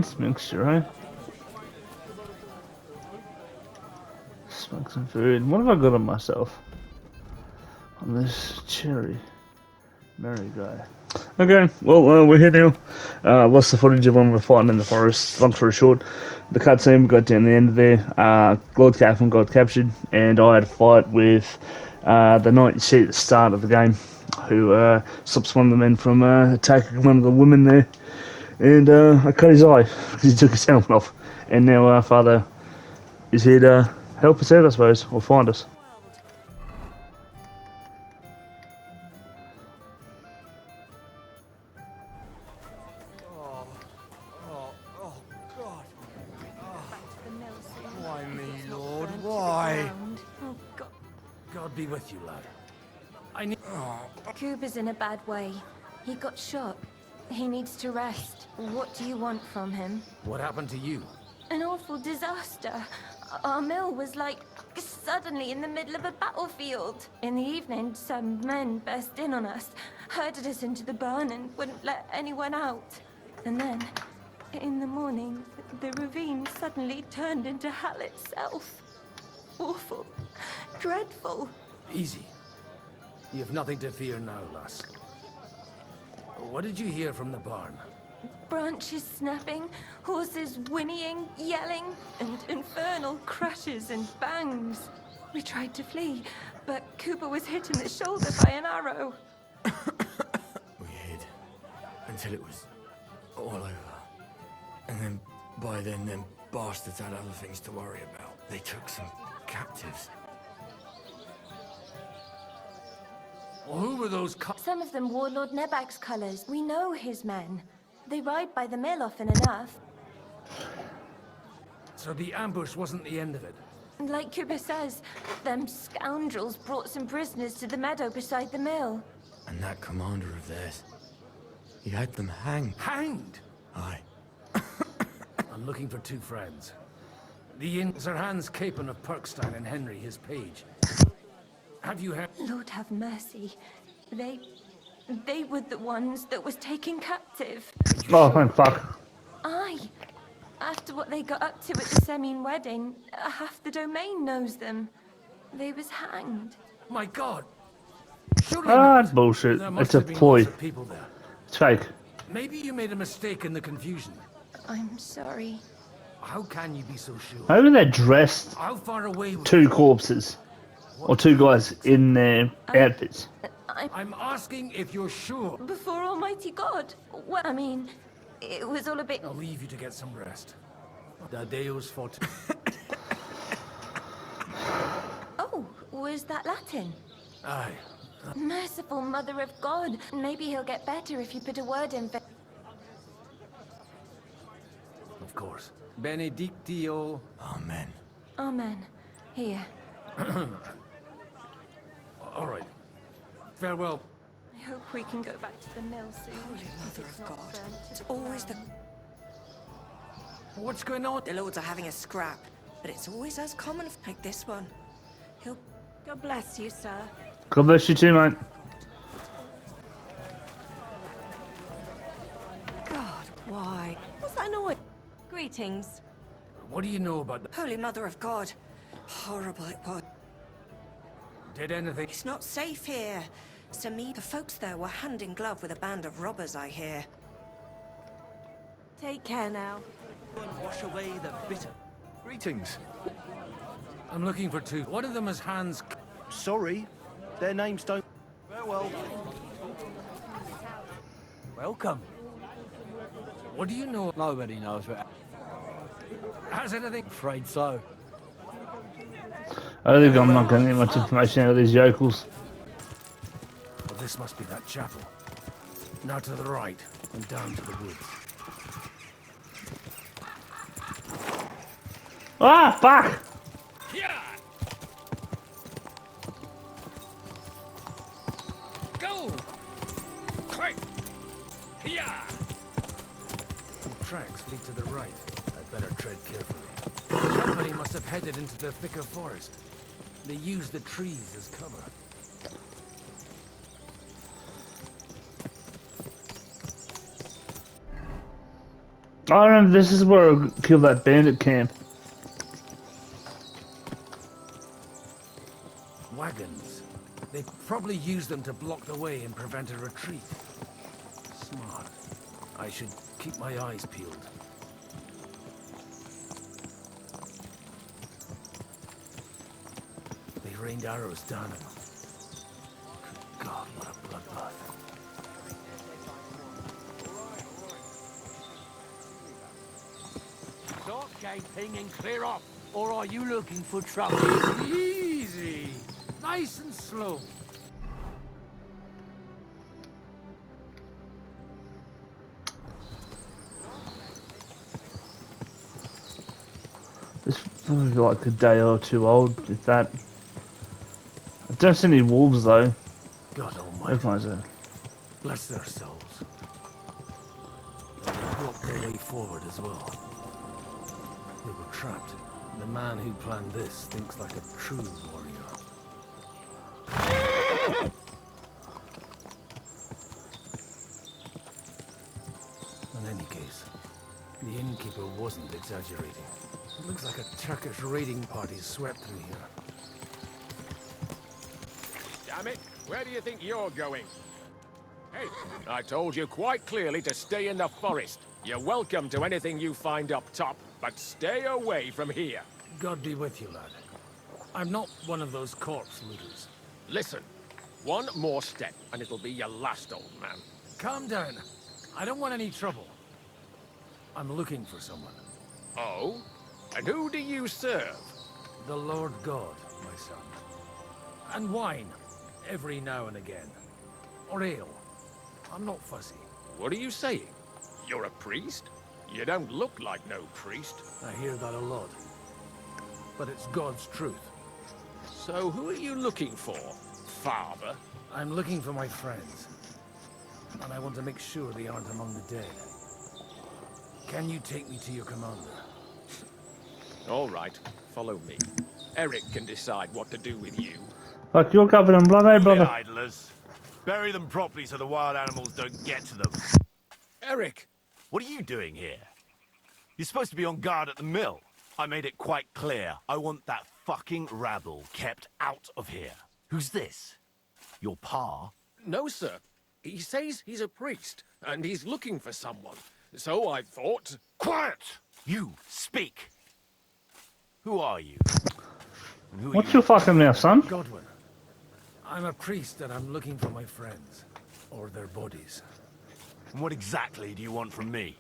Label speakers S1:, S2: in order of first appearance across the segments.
S1: ingredients mixture, eh? Smoke some food. What have I got on myself? On this cherry. Merry guy. Okay, well, we're here now. Lost the footage of when we're fighting in the forest. Long story short, the cutscene got down the end of there. Lord Catherine got captured, and I had a fight with the knight you see at the start of the game, who stops one of the men from attacking one of the women there. And I cut his eye because he took his helmet off. And now our father is here to help us out, I suppose, or find us.
S2: Why me, Lord? Why?
S3: Oh, God.
S2: God be with you, lad. I need.
S3: Cooper's in a bad way. He got shot. He needs to rest. What do you want from him?
S2: What happened to you?
S3: An awful disaster. Our mill was like suddenly in the middle of a battlefield. In the evening, some men burst in on us, herded us into the barn and wouldn't let anyone out. And then, in the morning, the ravine suddenly turned into hell itself. Awful. Dreadful.
S2: Easy. You have nothing to fear now, lass. What did you hear from the barn?
S3: Branches snapping, horses whinnying, yelling, and infernal crashes and bangs. We tried to flee, but Cooper was hit in the shoulder by an arrow.
S4: We hid until it was all over. And then, by then, them bastards had other things to worry about. They took some captives.
S2: Well, who were those
S3: Some of them wore Lord Nebak's colors. We know his men. They ride by the mill often enough.
S2: So the ambush wasn't the end of it?
S3: And like Cooper says, them scoundrels brought some prisoners to the meadow beside the mill.
S4: And that commander of theirs, he had them hanged.
S2: Hanged?
S4: Aye.
S2: I'm looking for two friends. Sir Hans Capon of Perkstein and Henry, his page. Have you heard?
S3: Lord have mercy. They were the ones that was taken captive.
S1: Oh, man, fuck.
S3: Aye. After what they got up to at the Semine wedding, half the domain knows them. They was hanged.
S2: My God! Surely
S1: Ah,
S2: not.
S1: bullshit.
S2: There must
S1: It's a
S2: have been
S1: ploy.
S2: lots of people there.
S1: It's fake.
S2: Maybe you made a mistake in the confusion.
S3: I'm sorry.
S2: How can you be so sure?
S1: How are they dressed?
S2: How far away was
S1: Two corpses. Or two guys in their outfits.
S2: I'm asking if you're sure.
S3: Before Almighty God. Well, I mean, it was all a bit...
S2: I'll leave you to get some rest. Da Deus fort.
S3: Oh, was that Latin?
S2: Aye.
S3: Merciful Mother of God. Maybe he'll get better if you put a word in for...
S2: Of course. Benedictio.
S4: Amen.
S3: Amen. Here.
S2: All right. Farewell.
S3: I hope we can go back to the mill soon.
S5: Holy Mother
S3: It's
S5: of
S3: not
S5: God.
S3: burnt to
S5: It's
S3: the
S5: always the...
S3: ground.
S2: What's going on?
S5: The lords are having a scrap, but it's always as common like this one. He'll... God bless you, sir.
S1: God bless you too, mate.
S5: God, why? What's that noise? Greetings.
S2: What do you know about the...
S5: Holy Mother of God. Horrible it was.
S2: Did anything?
S5: It's not safe here. Sami, the folks there were hand in glove with a band of robbers, I hear. Take care now.
S6: Wash away the bitter. Greetings.
S2: I'm looking for two. One of them is Hans.
S6: Sorry, their names don't. Farewell.
S7: Welcome.
S2: What do you know?
S7: Nobody knows what.
S2: Has anything?
S7: Afraid so.
S1: I think I'm not going to get much information out of these yokels.
S2: Well, this must be that chapel. Now to the right and down to the woods.
S1: Ah, fuck!
S2: Yeah. Go. Quick. Yeah. The tracks lead to the right. I'd better tread carefully. Somebody must have headed into the thicker forest. They used the trees as cover.
S1: I remember this is where I killed that bandit camp.
S2: Wagons. They probably used them to block the way and prevent a retreat. Smart. I should keep my eyes peeled. They rained arrows down at them. Good God, what a bloodbath.
S8: Stop gaping and clear off, or are you looking for trouble?
S2: Easy. Nice and slow.
S1: This is like a day or two old, if that. I don't see any wolves though.
S2: God
S1: Where's
S2: almighty.
S1: my zone?
S2: Bless their souls. They blocked their way forward as well. They were trapped. The man who planned this thinks like a true warrior. In any case, the innkeeper wasn't exaggerating. It looks like a Turkish raiding party swept through here.
S9: Damn it, where do you think you're going? Hey, I told you quite clearly to stay in the forest. You're welcome to anything you find up top, but stay away from here.
S2: God be with you, lad. I'm not one of those corpse looters.
S9: Listen, one more step, and it'll be your last, old man.
S2: Calm down. I don't want any trouble. I'm looking for someone.
S9: Oh? And who do you serve?
S2: The Lord God, my son. And wine, every now and again. Or ale. I'm not fussy.
S9: What are you saying? You're a priest? You don't look like no priest.
S2: I hear that a lot. But it's God's truth.
S9: So who are you looking for, father?
S2: I'm looking for my friends. And I want to make sure they aren't among the dead. Can you take me to your commander?
S9: All right, follow me. Eric can decide what to do with you.
S1: Like you're covered in blood, eh,
S6: The
S1: brother?
S6: idlers. Bury them properly so the wild animals don't get to them.
S9: Eric!
S6: What are you doing here? You're supposed to be on guard at the mill. I made it quite clear. I want that fucking rabble kept out of here. Who's this? Your pa?
S9: No, sir. He says he's a priest, and he's looking for someone. So I thought...
S6: Quiet! You, speak! Who are you? And who are
S1: What's
S6: you?
S1: your fucking mouth, son?
S2: Godwin. I'm a priest and I'm looking for my friends. Or their bodies.
S6: And what exactly do you want from me?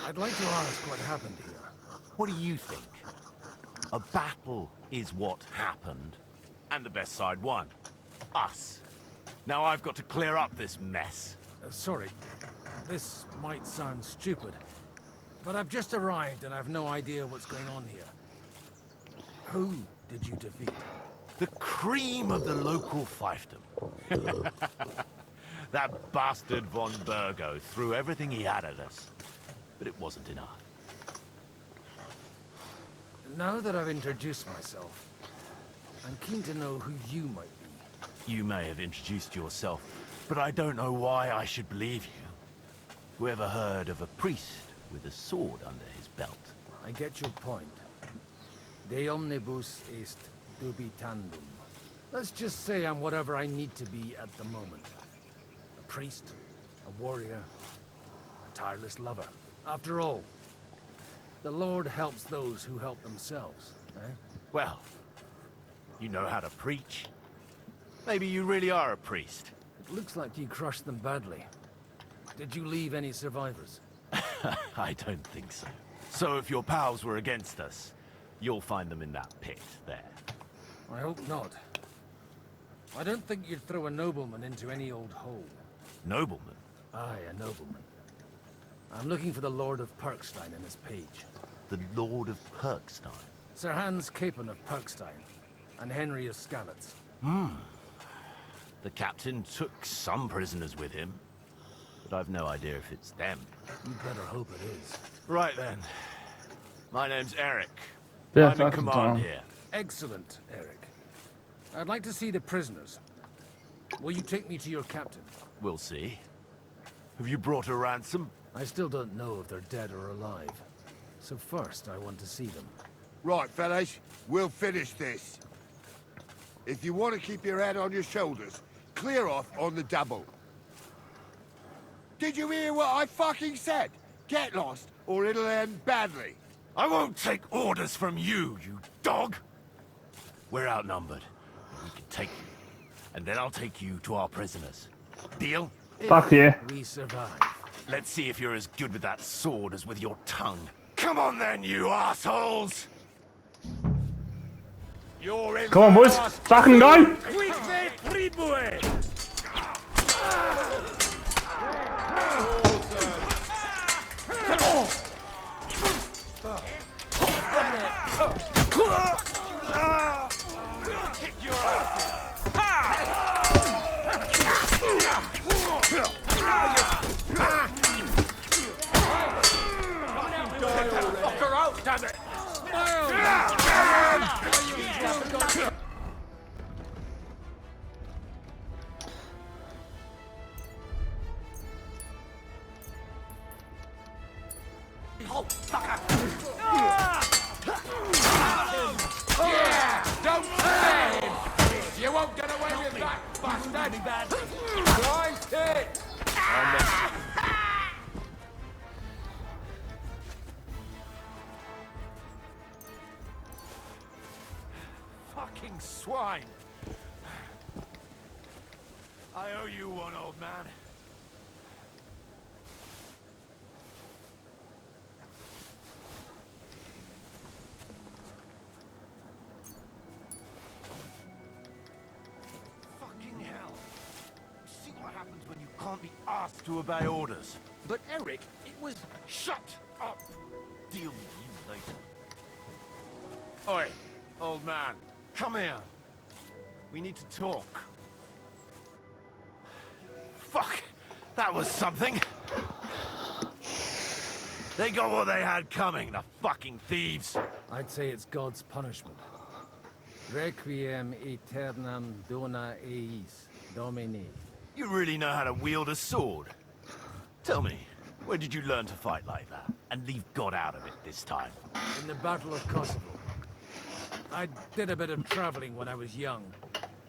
S2: I'd like to ask what happened here.
S6: What do you think? A battle is what happened, and the best side won. Us. Now I've got to clear up this mess.
S2: Sorry, this might sound stupid, but I've just arrived and I've no idea what's going on here. Who did you defeat?
S6: The cream of the local fiefdom. That bastard von Burgo threw everything he had at us, but it wasn't enough.
S2: Now that I've introduced myself, I'm keen to know who you might be.
S6: You may have introduced yourself, but I don't know why I should believe you. Whoever heard of a priest with a sword under his belt?
S2: I get your point. De omnibus est dubitandum. Let's just say I'm whatever I need to be at the moment. A priest, a warrior, a tireless lover. After all, the Lord helps those who help themselves, eh?
S6: Well, you know how to preach. Maybe you really are a priest.
S2: It looks like you crushed them badly. Did you leave any survivors?
S6: I don't think so. So if your pals were against us, you'll find them in that pit there.
S2: I hope not. I don't think you'd throw a nobleman into any old hole.
S6: Nobleman?
S2: Aye, a nobleman. I'm looking for the Lord of Perkstein and his page.
S6: The Lord of Perkstein?
S2: Sir Hans Capon of Perkstein, and Henry of Skalitz.
S6: The captain took some prisoners with him, but I've no idea if it's them.
S2: You better hope it is.
S6: Right then. My name's Eric.
S1: Yeah,
S6: I'm in
S1: fucking
S6: command
S1: Tom.
S6: here.
S2: Excellent, Eric. I'd like to see the prisoners. Will you take me to your captain?
S6: We'll see. Have you brought a ransom?
S2: I still don't know if they're dead or alive. So first, I want to see them.
S10: Right, fellas, we'll finish this. If you want to keep your head on your shoulders, clear off on the double. Did you hear what I fucking said? Get lost, or it'll end badly.
S6: I won't take orders from you, you dog! We're outnumbered. We can take you. And then I'll take you to our prisoners. Deal?
S1: Fuck yeah.
S2: We survive.
S6: Let's see if you're as good with that sword as with your tongue. Come on then, you assholes!
S9: You're in
S1: Come on, boys. Fucking go!
S9: Don't play him! You won't get away with that, bastard! Christ it!
S6: Fucking swine! I owe you one, old man. Fucking hell. See what happens when you can't be asked to obey orders.
S9: But Eric, it was...
S6: Shut up! Deal with you later.
S9: Oi, old man.
S6: Come here. We need to talk. Fuck! That was something! They got what they had coming, the fucking thieves!
S2: I'd say it's God's punishment. Requiem aeternam dona eis, Domini.
S6: You really know how to wield a sword? Tell me, where did you learn to fight like that? And leave God out of it this time?
S2: In the Battle of Kosovo. I did a bit of traveling when I was young,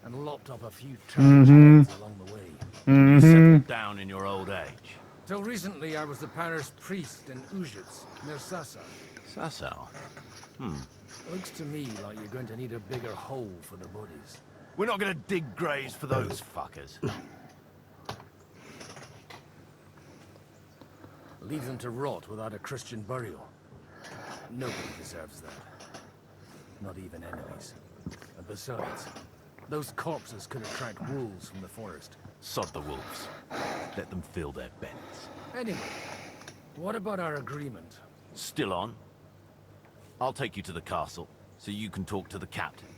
S2: and lopped up a few travelers' heads along the way.
S6: You settled down in your old age.
S2: Till recently, I was the parish priest in Ujits, near Sasa.
S6: Sasau?
S2: Looks to me like you're going to need a bigger hole for the bodies.
S6: We're not gonna dig graves for those fuckers.
S2: Leave them to rot without a Christian burial. Nobody deserves that. Not even enemies. And besides, those corpses could attract wolves from the forest.
S6: Sod the wolves. Let them fill their beds.
S2: Anyway, what about our agreement?
S6: Still on? I'll take you to the castle, so you can talk to the captain.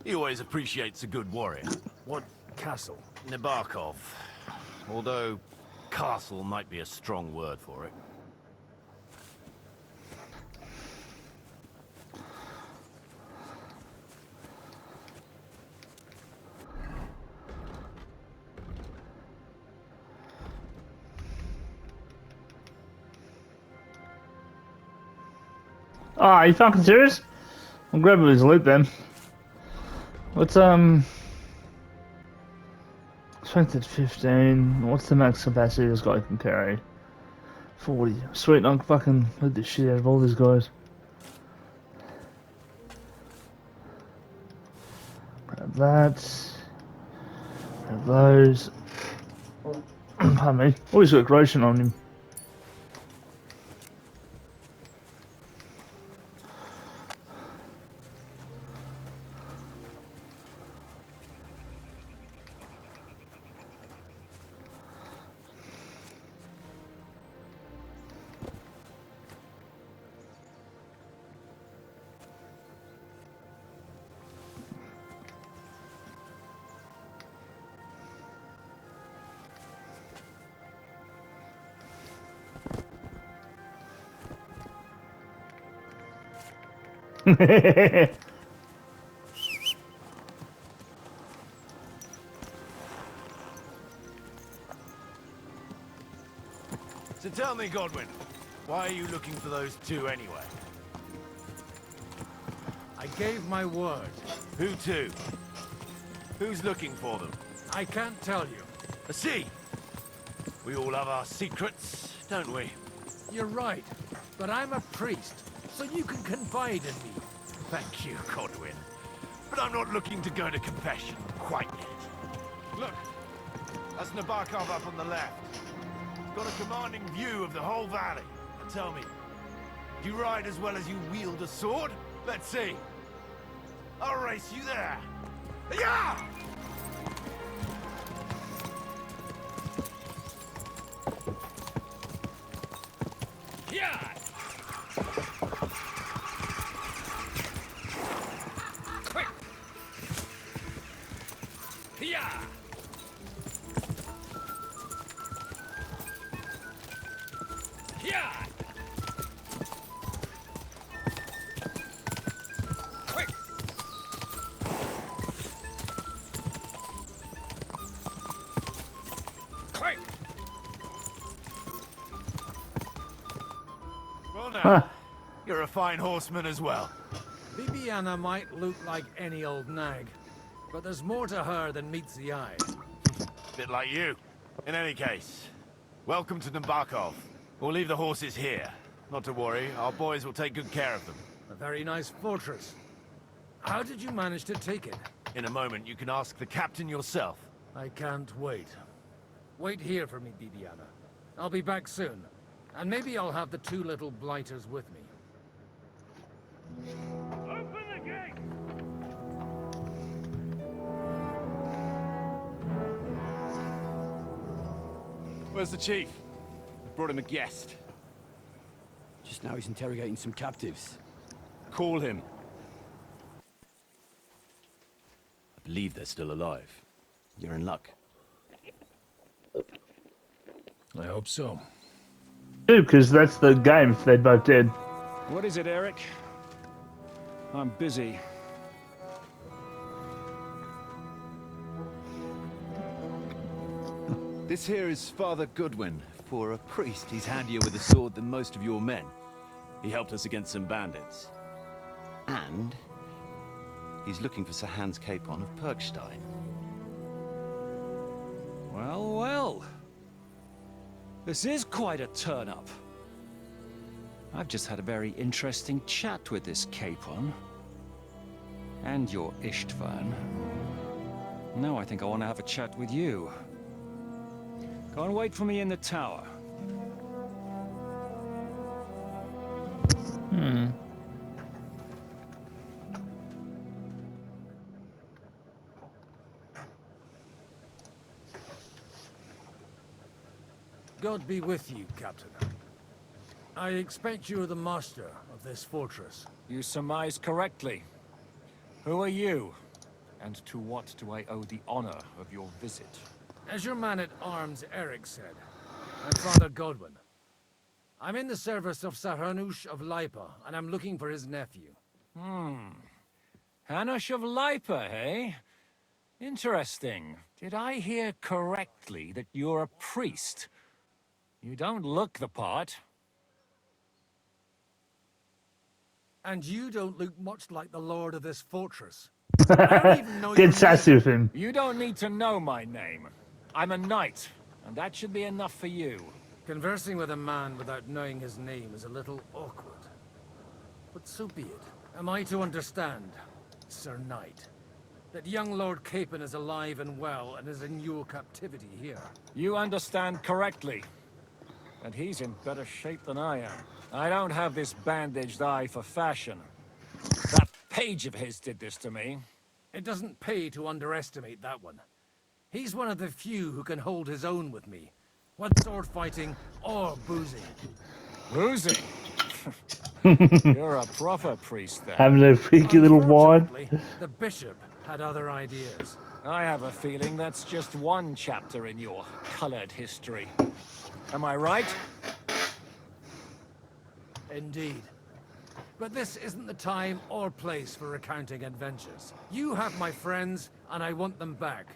S6: He always appreciates a good warrior.
S2: What castle?
S6: Nabokov. Although, castle might be a strong word for it.
S1: Ah, are you fucking serious? I'm grabbing his loot then. What's strength at 15. What's the max capacity this guy can carry? 40. Sweet, I can fucking loot the shit out of all these guys. Grab that. Grab those. Pardon me. Always got aggression on him.
S6: Tell me, Godwin, why are you looking for those two anyway?
S2: I gave my word.
S6: Who to? Who's looking for them?
S2: I can't tell you.
S6: I see. We all have our secrets, don't we?
S2: You're right, but I'm a priest, so you can confide in me.
S6: Thank you, Godwin. But I'm not looking to go to confession quite yet. Look, that's Nabokov up on the left. Got a commanding view of the whole valley. And tell me, do you ride as well as you wield a sword? Let's see. I'll race you there. Yeah!
S2: Yeah! Quick! Yeah! Yeah! Quick! Quick!
S6: Well now,
S1: Huh.
S6: you're a fine horseman as well.
S2: Bibiana might look like any old nag, but there's more to her than meets the eye.
S6: Bit like you. In any case, welcome to Nabokov. We'll leave the horses here. Not to worry, our boys will take good care of them.
S2: A very nice fortress. How did you manage to take it?
S6: In a moment, you can ask the captain yourself.
S2: I can't wait. Wait here for me, Bibiana. I'll be back soon. And maybe I'll have the two little blighters with me. Open the gate!
S11: Where's the chief? Brought him a guest.
S8: Just now he's interrogating some captives.
S11: Call him. I believe they're still alive. You're in luck.
S2: I hope so.
S1: Because that's the game if they're both dead.
S12: What is it, Eric? I'm busy.
S11: This here is Father Goodwin. For a priest, he's handier with a sword than most of your men. He helped us against some bandits. And he's looking for Sir Hans Capon of Perkstein.
S12: Well, well. This is quite a turn-up. I've just had a very interesting chat with this Capon. And your Istvan. Now I think I want to have a chat with you. Go and wait for me in the tower.
S2: God be with you, Captain. I expect you're the master of this fortress.
S12: You surmise correctly. Who are you? And to what do I owe the honor of your visit?
S2: As your man-at-arms Eric said, I'm Father Godwin. I'm in the service of Sir Hanush of Lipa, and I'm looking for his nephew.
S12: Hanush of Lipa, eh? Interesting. Did I hear correctly that you're a priest? You don't look the part.
S2: And you don't look much like the lord of this fortress. I don't even know your
S1: Get sassy
S2: name.
S1: with him.
S12: You don't need to know my name. I'm a knight, and that should be enough for you.
S2: Conversing with a man without knowing his name is a little awkward. But so be it. Am I to understand, Sir Knight, that young Lord Capon is alive and well and is in your captivity here?
S12: You understand correctly. And he's in better shape than I am. I don't have this bandaged eye for fashion. That page of his did this to me.
S2: It doesn't pay to underestimate that one. He's one of the few who can hold his own with me, whether sword fighting or boozing.
S12: Boozing? You're a proper priest then.
S1: Having a freaky little wine.
S2: Unfortunately, the bishop had other ideas.
S12: I have a feeling that's just one chapter in your colored history. Am I right?
S2: Indeed. But this isn't the time or place for recounting adventures. You have my friends, and I want them back.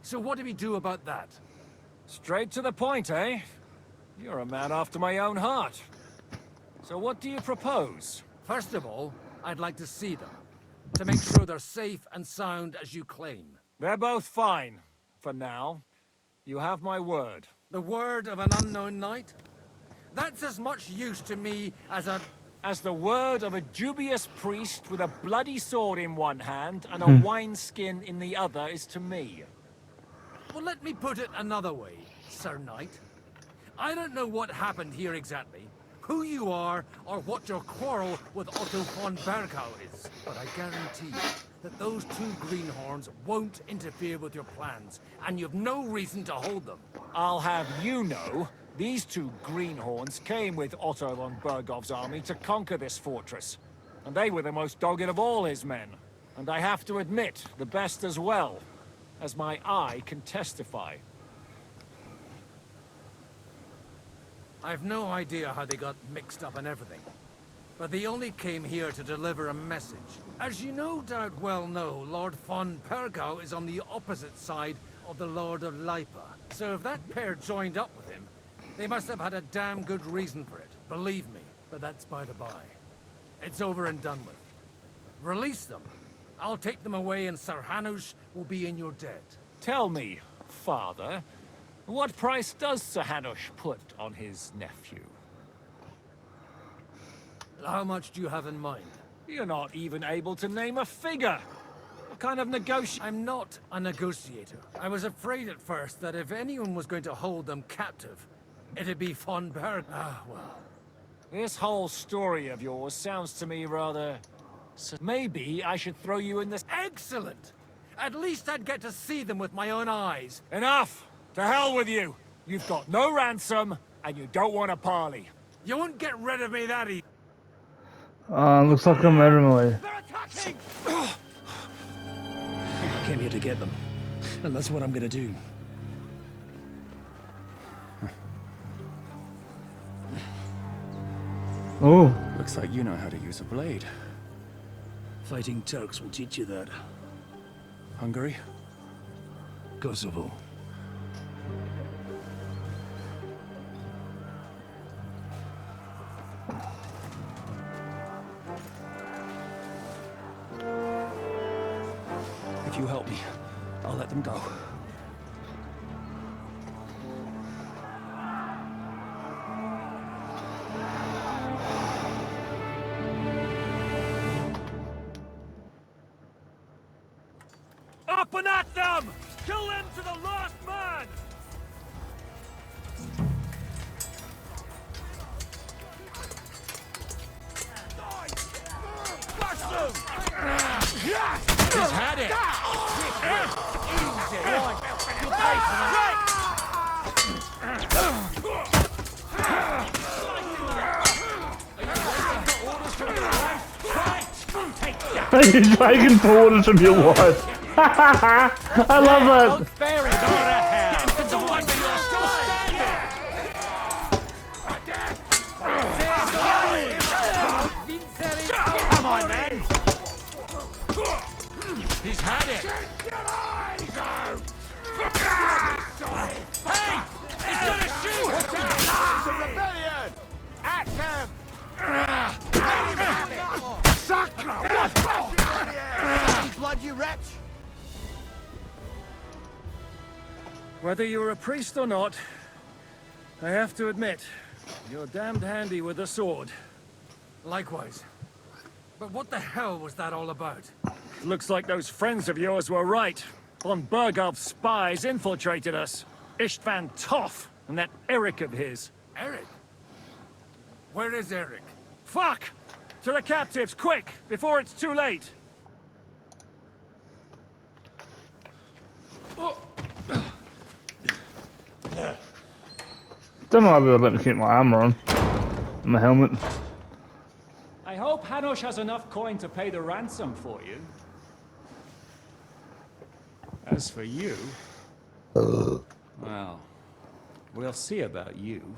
S2: So what do we do about that?
S12: Straight to the point, eh? You're a man after my own heart. So what do you propose?
S2: First of all, I'd like to see them, to make sure they're safe and sound as you claim.
S12: They're both fine, for now. You have my word.
S2: The word of an unknown knight? That's as much use to me
S12: as the word of a dubious priest with a bloody sword in one hand and a wineskin in the other is to me.
S2: Well, let me put it another way, Sir Knight. I don't know what happened here exactly, who you are, or what your quarrel with Otto von Bergau is, but I guarantee you that those two greenhorns won't interfere with your plans, and you've no reason to hold them.
S12: I'll have you know, these two greenhorns came with Otto von Bergau's army to conquer this fortress, and they were the most dogged of all his men. And I have to admit, the best as well, as my eye can testify.
S2: I've no idea how they got mixed up in everything, but they only came here to deliver a message. As you no doubt well know, Lord von Bergau is on the opposite side of the Lord of Lipa. So if that pair joined up with him, they must have had a damn good reason for it. Believe me, but that's by the by. It's over and done with. Release them. I'll take them away and Sir Hanush will be in your debt.
S12: Tell me, Father, what price does Sir Hanush put on his nephew?
S2: How much do you have in mind?
S12: You're not even able to name a figure. What kind of negotiator?
S2: I'm not a negotiator. I was afraid at first that if anyone was going to hold them captive, it'd be von Berg. Ah, well.
S12: This whole story of yours sounds to me rather... So maybe I should throw you in this...
S2: Excellent! At least I'd get to see them with my own eyes.
S12: Enough! To hell with you! You've got no ransom, and you don't want a parley.
S2: You won't get rid of me that easy.
S1: Looks like I'm out of my way.
S2: They're attacking!
S7: I came here to get them, and that's what I'm gonna do.
S1: Oh.
S13: Looks like you know how to use a blade.
S7: Fighting Turks will teach you that.
S13: Hungary?
S7: Kosovo. If you help me, I'll let them go.
S12: Up and at them! Kill them to the last man! Crush them! He's had it! Easy! You pay for that!
S1: He's begging for orders from your wife. I love that.
S12: Fair enough. Get to one, but you're still standing. Come on, man. He's had it. Hey! He's gonna shoot!
S6: It's a rebellion! At them! Blood, you wretch!
S12: Whether you're a priest or not, I have to admit, you're damned handy with a sword.
S2: Likewise. But what the hell was that all about?
S12: Looks like those friends of yours were right. Von Bergav's spies infiltrated us. Istvan Toff and that Eric of his.
S2: Eric? Where is Eric?
S12: Fuck! To the captives, quick, before it's too late!
S1: Don't know if they'll let me keep my armor on. And my helmet.
S12: I hope Hanush has enough coin to pay the ransom for you. As for you... well, we'll see about you.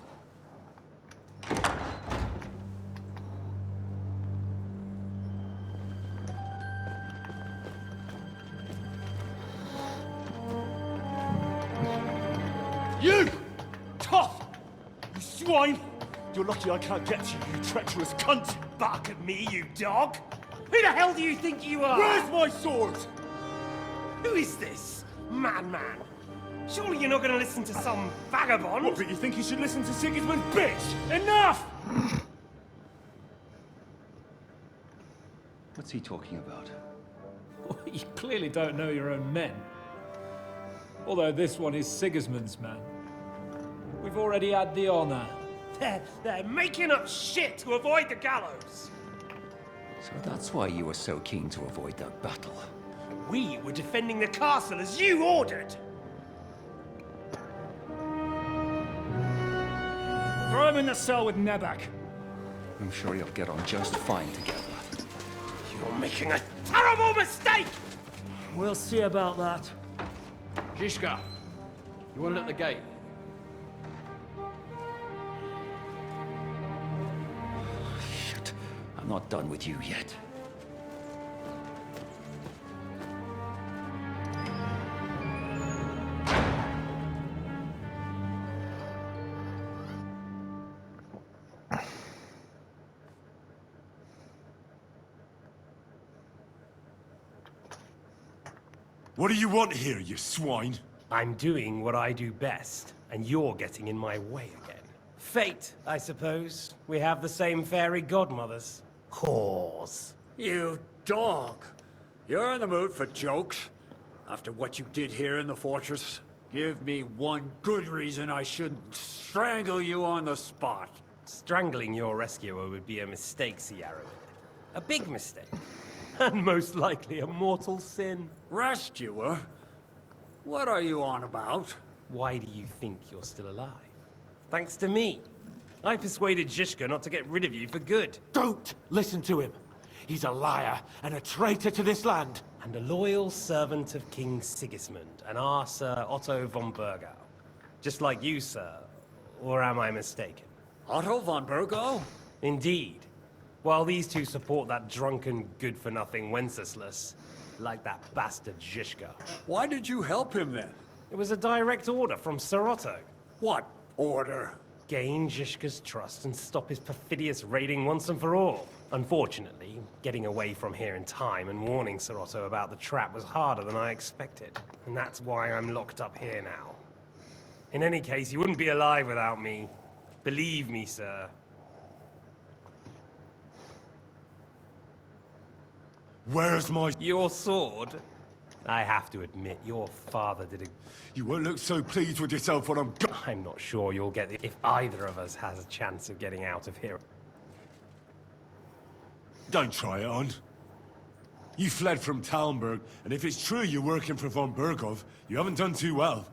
S10: You! Tough! You
S14: swine! You're lucky I can't get you, you treacherous cunt!
S8: Bark at me, you dog! Who the hell do you think you are?
S14: Where's my sword?
S8: Who is this? Man. Surely you're not going to listen to some vagabond?
S14: What, but you think you should listen to Sigismund's bitch? Enough!
S12: What's he talking about?
S15: Well, you clearly don't know your own men. Although this one is Sigismund's man. We've already had the honor.
S8: They're making up shit to avoid the gallows.
S12: So that's why you were so keen to avoid that battle.
S8: We were defending the castle as you ordered.
S14: Throw him in the cell with Nebak.
S12: I'm sure you'll get on just fine together.
S8: You're making a terrible mistake!
S14: We'll see about that.
S2: Zizka, you want it at the gate?
S12: Shit, I'm not done with you yet.
S14: What do you want here, you swine?
S8: I'm doing what I do best, and you're getting in my way again. Fate, I suppose. We have the same fairy godmothers. Whores.
S16: You dog! You're in the mood for jokes? After what you did here in the fortress? Give me one good reason I shouldn't strangle you on the spot.
S8: Strangling your rescuer would be a mistake, Sierra. A big mistake. And most likely a mortal sin.
S16: Rescuer? What are you on about?
S8: Why do you think you're still alive? Thanks to me. I persuaded Zizka not to get rid of you for good.
S6: Don't listen to him. He's a liar and a traitor to this land.
S8: And a loyal servant of King Sigismund and our Sir Otto von Burgau. Just like you, sir. Or am I mistaken?
S16: Otto von Burgau?
S8: Indeed. While these two support that drunken, good-for-nothing Wenceslas, like that bastard Zizka.
S16: Why did you help him then?
S8: It was a direct order from Sir Otto.
S16: What order?
S8: Gain Zizka's trust and stop his perfidious raiding once and for all. Unfortunately, getting away from here in time and warning Sir Otto about the trap was harder than I expected. And that's why I'm locked up here now. In any case, you wouldn't be alive without me. Believe me, sir.
S14: Where's my...
S8: Your sword? I have to admit, your father did a...
S14: You won't look so pleased with yourself when I'm...
S8: I'm not sure you'll get it if either of us has a chance of getting out of here.
S14: Don't try it on. You fled from Talmberg, and if it's true you're working for von Burgov, you haven't done too well.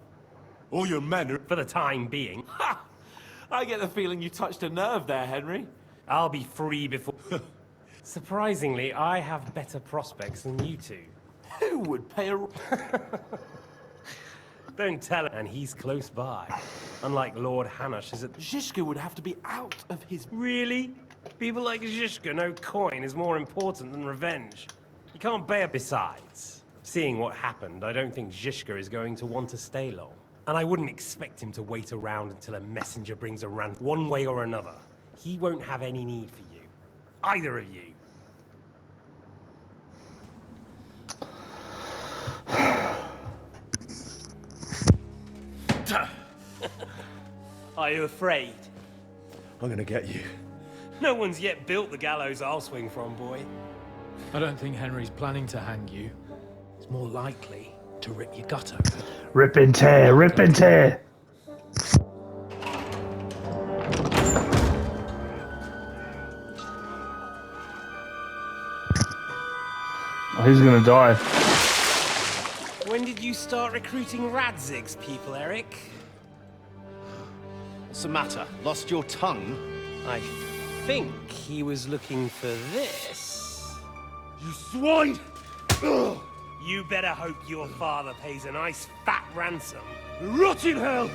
S14: All your men are...
S8: For the time being.
S6: Ha! I get the feeling you touched a nerve there, Henry.
S8: I'll be free before... Surprisingly, I have better prospects than you two.
S6: Who would pay a...
S8: Don't tell him. And he's close by. Unlike Lord Hanush is at...
S6: Zizka would have to be out of his...
S8: Really? People like Zizka know coin is more important than revenge. You can't bear... Besides, seeing what happened, I don't think Zizka is going to want to stay long. And I wouldn't expect him to wait around until a messenger brings a rant one way or another. He won't have any need for you. Either of you. Are you afraid?
S14: I'm gonna get you.
S8: No one's yet built the gallows I'll swing from, boy.
S15: I don't think Henry's planning to hang you. It's more likely to rip your gut open.
S1: Rip and tear, rip and tear. Oh, he's gonna die.
S8: When did you start recruiting Radzig's people, Eric?
S11: What's the matter? Lost your tongue?
S8: I think he was looking for this.
S14: You swine!
S8: Ugh. You better hope your father pays a nice fat ransom.
S14: Rot in hell!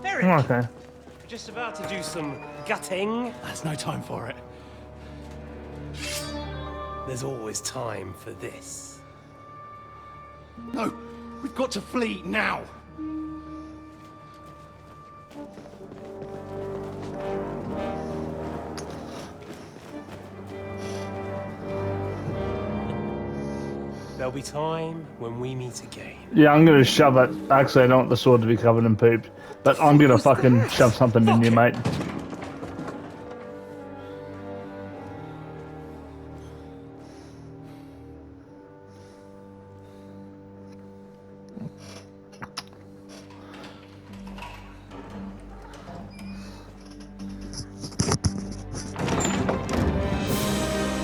S8: Eric!
S1: Okay.
S8: Just about to do some gutting.
S15: There's no time for it.
S8: There's always time for this.
S14: No! We've got to flee now!
S8: There'll be time when we meet again.
S1: Yeah, I'm gonna shove it. Actually, I don't want the sword to be covered in poop. But I'm gonna fucking shove something in you, mate.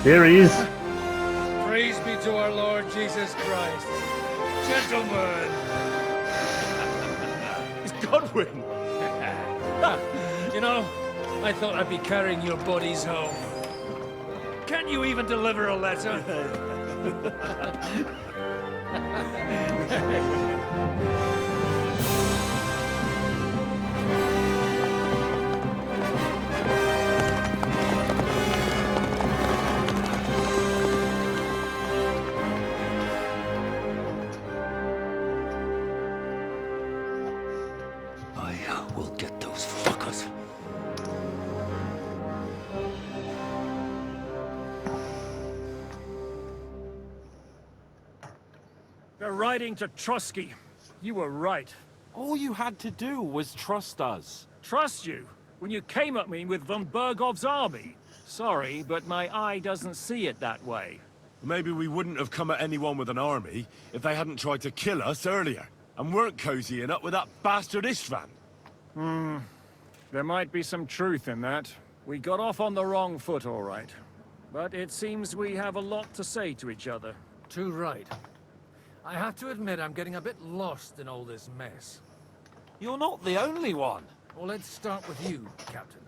S1: Here he is.
S16: Praise be to our Lord Jesus Christ. Gentlemen!
S14: It's Godwin!
S16: You know, I thought I'd be carrying your bodies home. Can you even deliver a letter?
S7: I will get those fuckers.
S16: They're riding to Trusky. You were right.
S17: All you had to do was trust us.
S16: Trust you? When you came at me with von Bergov's army? Sorry, but my eye doesn't see it that way.
S14: Maybe we wouldn't have come at anyone with an army if they hadn't tried to kill us earlier, and weren't cozying up with that bastard Istvan.
S16: There might be some truth in that. We got off on the wrong foot, all right. But it seems we have a lot to say to each other.
S2: Too right. I have to admit I'm getting a bit lost in all this mess.
S17: You're not the only one.
S2: Well, let's start with you, Captain.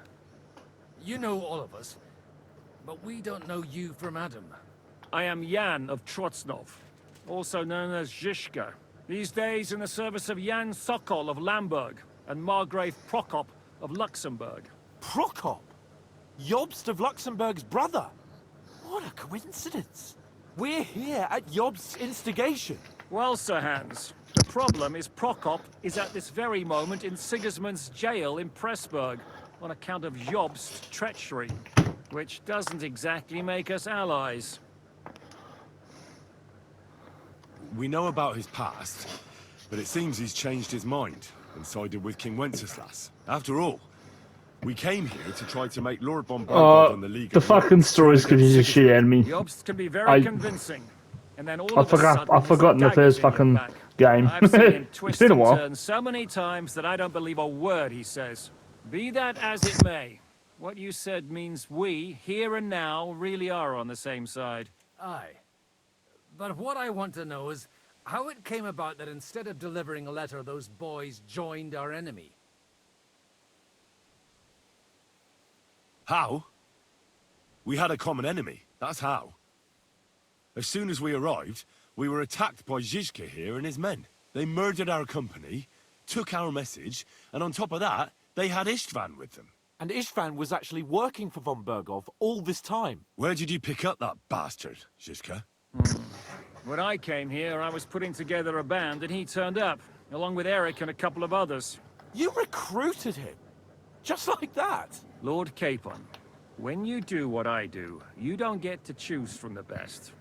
S2: You know all of us, but we don't know you from Adam.
S16: I am Jan of Trotsnov, also known as Zhishka. These days in the service of Jan Sokol of Lamberg and Margrave Prokop of Luxembourg.
S17: Prokop? Jobst of Luxembourg's brother? What a coincidence. We're here at Jobst's instigation.
S16: Well, Sir Hans, the problem is Prokop is at this very moment in Sigismund's jail in Pressburg on account of Jobst's treachery, which doesn't exactly make us allies.
S14: We know about his past, but it seems he's changed his mind and sided with King Wenceslas. After all, we came here to try to make Lord von Berghoff and the League.
S1: The fucking story's confusing shit out of me.
S16: Jobst can be very convincing, and then all
S1: I've forgotten the first fucking game.
S16: I've seen him
S1: It's
S16: twist
S1: been a
S16: and
S1: while.
S16: turn so many times that I don't believe a word he says. Be that as it may, what you said means we, here and now, really are on the same side.
S2: Aye. But what I want to know is how it came about that instead of delivering a letter, those boys joined our enemy.
S14: How? We had a common enemy, that's how. As soon as we arrived, we were attacked by Zhizka here and his men. They murdered our company, took our message, and on top of that, they had Istvan with them.
S17: And Istvan was actually working for von Berghoff all this time.
S14: Where did you pick up that bastard, Zhizka?
S16: When I came here, I was putting together a band and he turned up, along with Eric and a couple of others.
S17: You recruited him? Just like that?
S16: Lord Capon, when you do what I do, you don't get to choose from the best,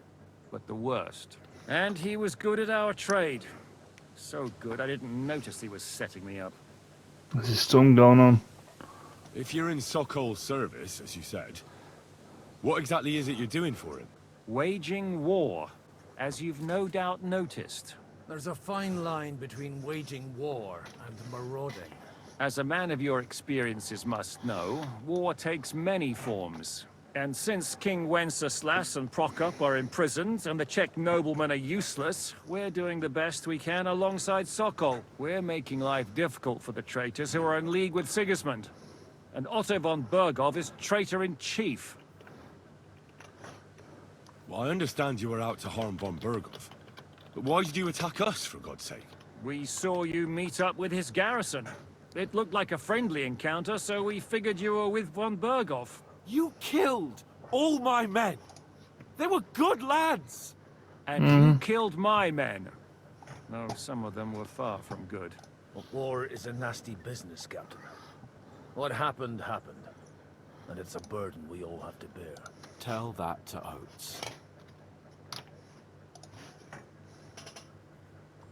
S16: but the worst. And he was good at our trade. So good, I didn't notice he was setting me up.
S1: There's a storm going on.
S14: If you're in Sokol's service, as you said, what exactly is it you're doing for him?
S16: Waging war, as you've no doubt noticed.
S2: There's a fine line between waging war and marauding.
S16: As a man of your experiences must know, war takes many forms. And since King Wenceslas and Prokop are imprisoned and the Czech noblemen are useless, we're doing the best we can alongside Sokol. We're making life difficult for the traitors who are in league with Sigismund. And Otto von Berghoff is traitor-in-chief.
S14: Well, I understand you were out to harm von Berghoff. But why did you attack us, for God's sake?
S16: We saw you meet up with his garrison. It looked like a friendly encounter, so we figured you were with von Berghoff.
S17: You killed all my men. They were good lads.
S16: And you killed my men. No, some of them were far from good.
S2: War is a nasty business, Captain. What happened, happened. And it's a burden we all have to bear.
S17: Tell that to Oates.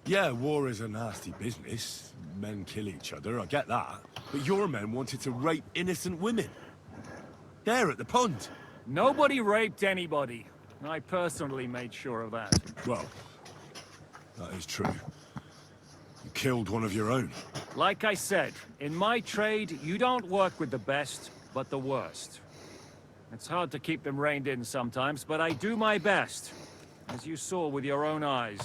S14: Yeah, war is a nasty business. Men kill each other, I get that. But your men wanted to rape innocent women. There at the pond.
S16: Nobody raped anybody. I personally made sure of that.
S14: Well, that is true. You killed one of your own.
S16: Like I said, in my trade, you don't work with the best, but the worst. It's hard to keep them reined in sometimes, but I do my best, as you saw with your own eyes.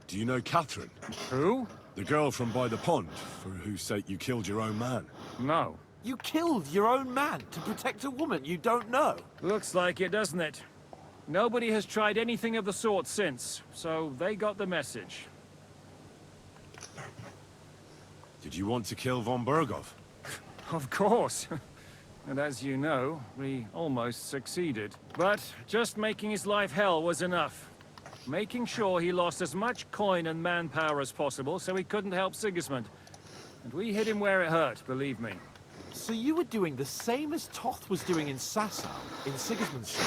S14: Do you know Catherine?
S16: Who?
S14: The girl from by the pond, for whose sake you killed your own man.
S16: No.
S17: You killed your own man to protect a woman you don't know?
S16: Looks like it, doesn't it? Nobody has tried anything of the sort since, so they got the message.
S14: Did you want to kill von Berghoff?
S16: Of course. And as you know, we almost succeeded. But just making his life hell was enough. Making sure he lost as much coin and manpower as possible so he couldn't help Sigismund. And we hit him where it hurt, believe me.
S17: So you were doing the same as Toth was doing in Sasau, in Sigismund's shop?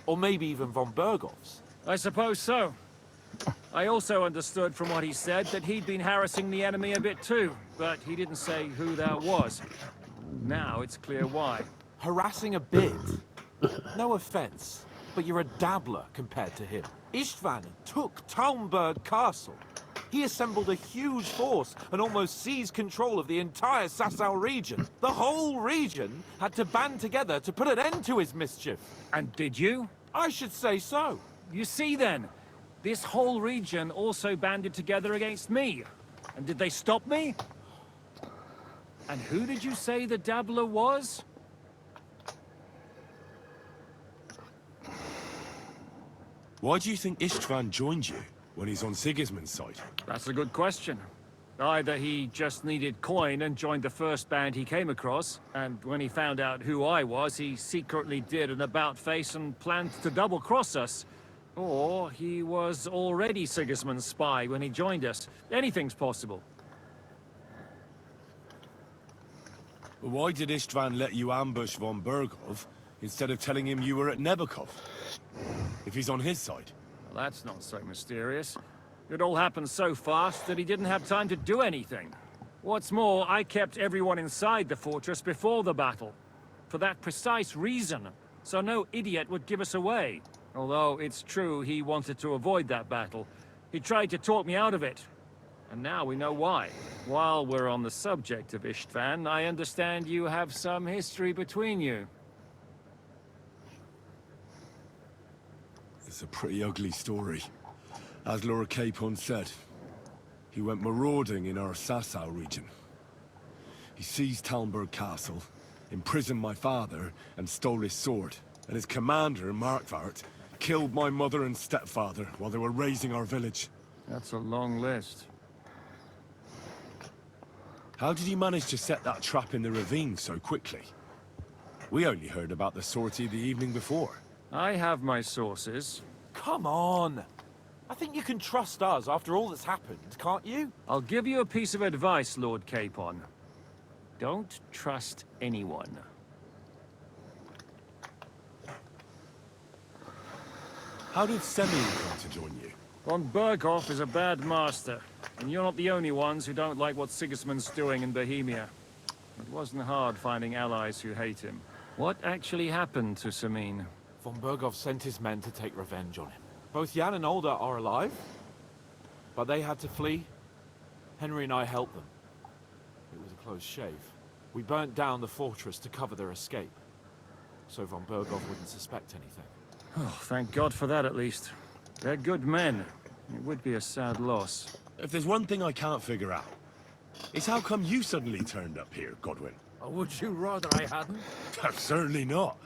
S17: Or maybe even von Berghoff's?
S16: I suppose so. I also understood from what he said that he'd been harassing the enemy a bit too, but he didn't say who that was. Now it's clear why.
S17: Harassing a bit? No offense, but you're a dabbler compared to him. Istvan took Talmberg Castle. He assembled a huge force and almost seized control of the entire Sasau region. The whole region had to band together to put an end to his mischief.
S16: And did you?
S17: I should say so.
S16: You see then, this whole region also banded together against me. And did they stop me? And who did you say the dabbler was?
S14: Why do you think Istvan joined you when he's on Sigismund's side?
S16: That's a good question. Either he just needed coin and joined the first band he came across, and when he found out who I was, he secretly did an about-face and planned to double-cross us. Or he was already Sigismund's spy when he joined us. Anything's possible.
S14: But why did Istvan let you ambush von Berghoff instead of telling him you were at Nebakov? If he's on his side.
S16: Well, that's not so mysterious. It all happened so fast that he didn't have time to do anything. What's more, I kept everyone inside the fortress before the battle. For that precise reason. So no idiot would give us away. Although it's true he wanted to avoid that battle. He tried to talk me out of it. And now we know why. While we're on the subject of Istvan, I understand you have some history between you.
S14: It's a pretty ugly story. As Lord Capon said, he went marauding in our Sasau region. He seized Talmberg Castle, imprisoned my father, and stole his sword. And his commander, Markvart, killed my mother and stepfather while they were raising our village.
S16: That's a long list.
S14: How did he manage to set that trap in the ravine so quickly? We only heard about the sortie the evening before.
S16: I have my sources.
S17: Come on! I think you can trust us after all that's happened, can't you?
S16: I'll give you a piece of advice, Lord Capon. Don't trust anyone.
S14: How did Semyon come to join you?
S16: Von Berghoff is a bad master, and you're not the only ones who don't like what Sigismund's doing in Bohemia. It wasn't hard finding allies who hate him. What actually happened to Semyon?
S17: Von Berghoff sent his men to take revenge on him. Both Jan and Olda are alive, but they had to flee. Henry and I helped them. It was a close shave. We burnt down the fortress to cover their escape, so Von Berghoff wouldn't suspect anything.
S16: Oh, thank God for that at least. They're good men. It would be a sad loss.
S14: If there's one thing I can't figure out, it's how come you suddenly turned up here, Godwin?
S2: Or would you rather I hadn't?
S14: Certainly not.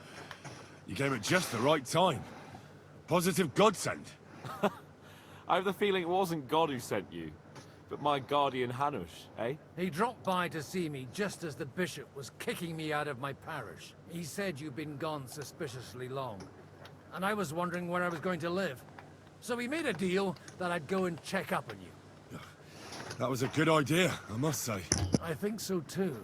S14: You came at just the right time. Positive godsend.
S17: I have the feeling it wasn't God who sent you, but my guardian Hanush, eh?
S2: He dropped by to see me just as the bishop was kicking me out of my parish. He said you'd been gone suspiciously long, and I was wondering where I was going to live. So we made a deal that I'd go and check up on you.
S14: That was a good idea, I must say.
S2: I think so too.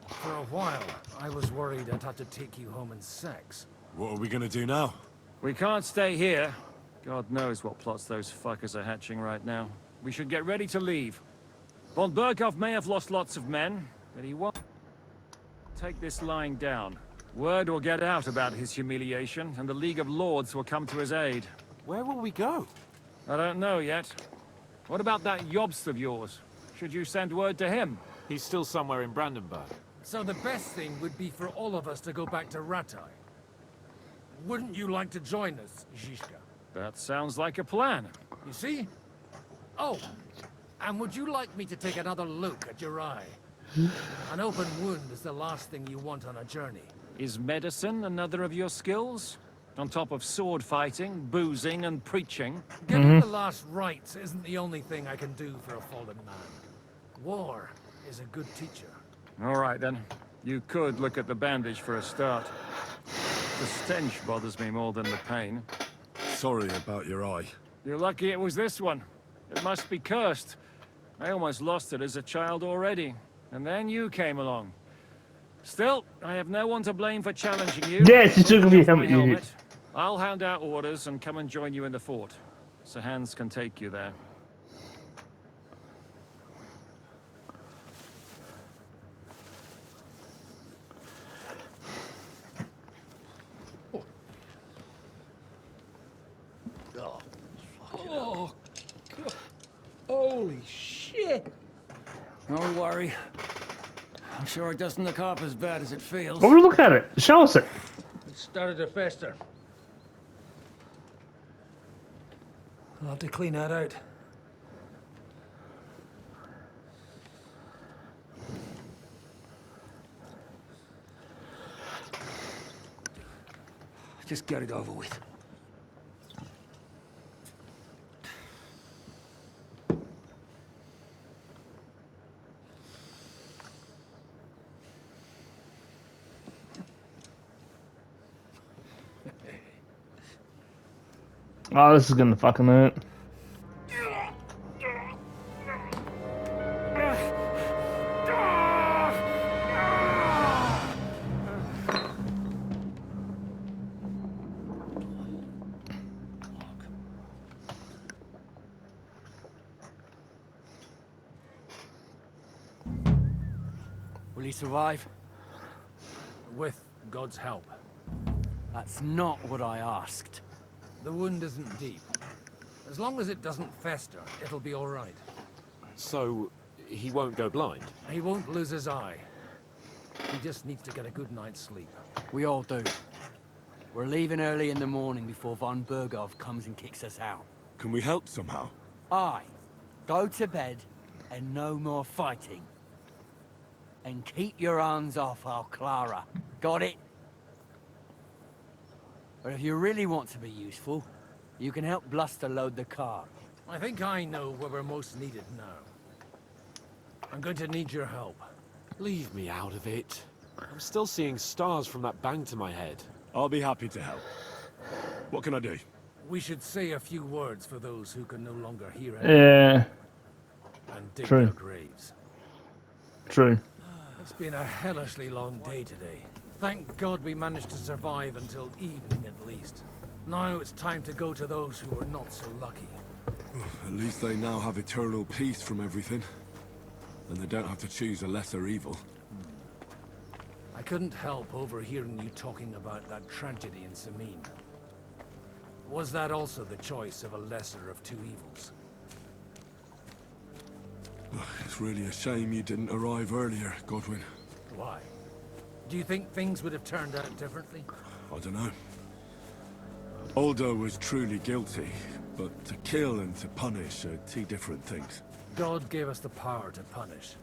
S2: For a while, I was worried I'd have to take you home in sex.
S14: What are we gonna do now?
S16: We can't stay here. God knows what plots those fuckers are hatching right now. We should get ready to leave. Von Berghoff may have lost lots of men, but he won't take this lying down. Word will get out about his humiliation, and the League of Lords will come to his aid.
S17: Where will we go?
S16: I don't know yet. What about that Jobst of yours? Should you send word to him?
S17: He's still somewhere in Brandenburg.
S2: So the best thing would be for all of us to go back to Ratai. Wouldn't you like to join us, Zizka?
S16: That sounds like a plan.
S2: You see? Oh, and would you like me to take another look at your eye? An open wound is the last thing you want on a journey.
S16: Is medicine another of your skills? On top of sword fighting, boozing, and preaching?
S2: Getting the last rites isn't the only thing I can do for a fallen man. War is a good teacher.
S16: All right, then. You could look at the bandage for a start. The stench bothers me more than the pain.
S14: Sorry about your eye.
S16: You're lucky it was this one. It must be cursed. I almost lost it as a child already. And then you came along. Still, I have no one to blame for challenging you.
S1: Yes, it took me some
S16: helmet. I'll hand out orders and come and join you in the fort. Sir Hans can take you there.
S15: Oh, God. Holy shit!
S18: Don't worry. I'm sure it doesn't look half as bad as it feels.
S1: Well, look at it. Show us it.
S2: It started to fester. I'll have to clean that out.
S18: Just get it over with.
S1: Oh, this is gonna fucking hurt.
S18: Will he survive?
S2: With God's help.
S18: That's not what I asked.
S2: The wound isn't deep. As long as it doesn't fester, it'll be all right.
S17: So, he won't go blind?
S2: He won't lose his eye. He just needs to get a good night's sleep.
S18: We all do. We're leaving early in the morning before von Berghoff comes and kicks us out.
S14: Can we help somehow?
S18: Aye. Go to bed and no more fighting. And keep your hands off our Clara. Got it? But if you really want to be useful, you can help Bluster load the car.
S2: I think I know where we're most needed now. I'm going to need your help.
S17: Leave me out of it. I'm still seeing stars from that bang to my head.
S14: I'll be happy to help. What can I do?
S2: We should say a few words for those who can no longer hear it.
S1: Yeah.
S2: And dig
S1: True.
S2: their graves.
S1: True.
S2: It's been a hellishly long day today. Thank God we managed to survive until evening at least. Now it's time to go to those who were not so lucky.
S14: At least they now have eternal peace from everything. And they don't have to choose a lesser evil.
S2: I couldn't help overhearing you talking about that tragedy in Samin. Was that also the choice of a lesser of two evils?
S14: It's really a shame you didn't arrive earlier, Godwin.
S2: Why? Do you think things would have turned out differently?
S14: I don't know. Aldo was truly guilty, but to kill and to punish are two different things.
S2: God gave us the power to punish.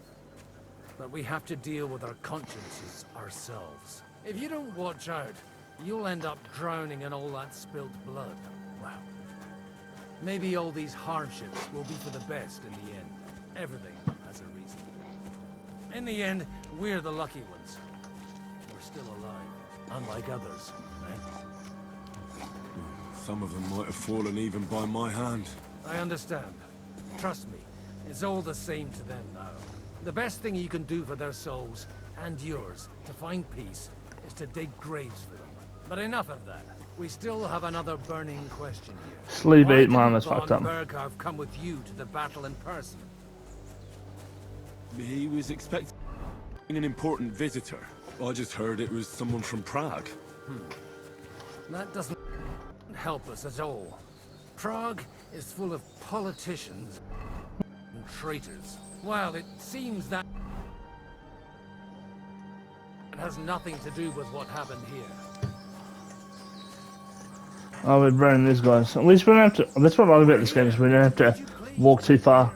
S2: But we have to deal with our consciences ourselves. If you don't watch out, you'll end up drowning in all that spilt blood. Wow. Maybe all these hardships will be for the best in the end. Everything has a reason. In the end, we're the lucky ones. We're still alive, unlike others, right?
S14: Some of them might have fallen even by my hand.
S2: I understand. Trust me, it's all the same to them now. The best thing you can do for their souls, and yours, to find peace, is to dig graves for them. But enough of that. We still have another burning question here.
S1: Sleep
S2: Why
S1: 8 man,
S2: didn't
S1: that's fucked up.
S2: von Berghoff come with you to the battle in person?
S14: He was expecting an important visitor. I just heard it was someone from Prague.
S2: That doesn't help us at all. Prague is full of politicians and traitors. Well, it seems that it has nothing to do with what happened here.
S1: Oh, we're burning these guys. At least we don't have to. That's what I like about this game is we don't have to walk too far.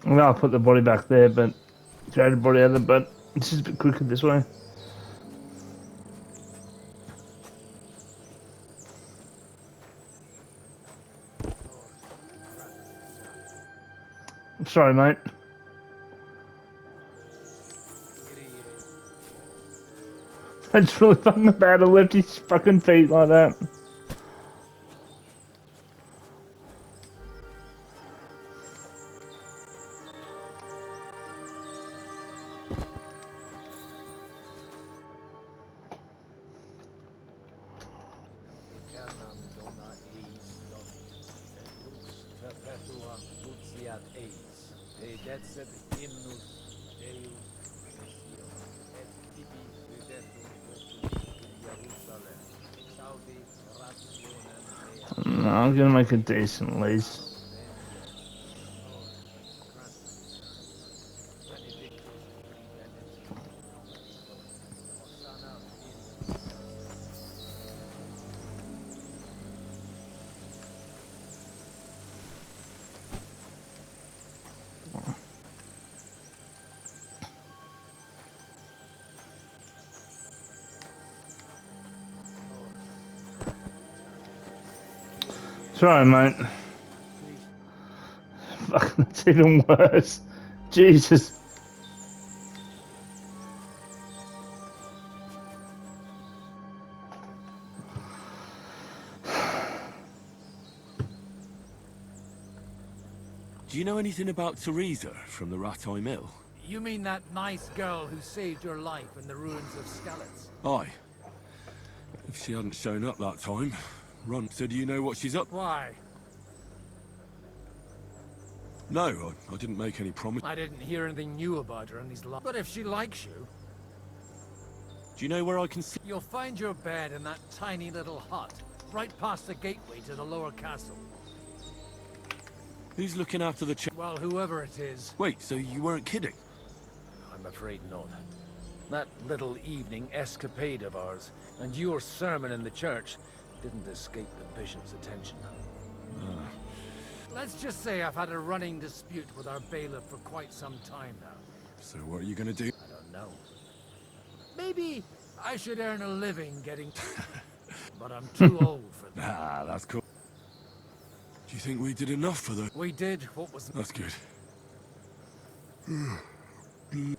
S1: Well, I'll put the body back there, but throw the body out of the but it's just a bit quicker this way. I'm sorry, mate. That's really fucking bad to lift his fucking feet like that. No, I'm gonna make a decent lease. Sorry, mate. Fuck, that's even worse. Jesus.
S14: Do you know anything about Teresa from the Rattay Mill?
S2: You mean that nice girl who saved your life in the ruins of Skalitz?
S14: Aye. If she hadn't shown up that time. Run, so do you know what she's up?
S2: Why?
S14: No, I didn't make any promise.
S2: I didn't hear anything new about her in these last... But if she likes you...
S14: Do you know where I can see?
S2: You'll find your bed in that tiny little hut, right past the gateway to the lower castle.
S14: Who's looking after the
S2: Well, whoever it is.
S14: Wait, so you weren't kidding?
S2: I'm afraid not. That little evening escapade of ours, and your sermon in the church, didn't escape the bishop's attention. Let's just say I've had a running dispute with our bailiff for quite some time now.
S14: So what are you gonna do?
S2: I don't know. Maybe I should earn a living getting... But I'm too old for that.
S14: Ah, that's cool. Do you think we did enough for the...
S2: We did what was...
S14: That's good.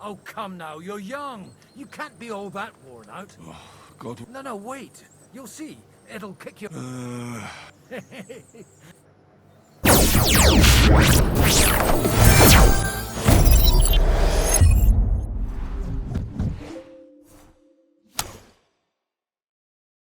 S2: Oh, come now, you're young. You can't be all that worn out.
S14: Oh, God.
S2: No, wait. You'll see. It'll kick you...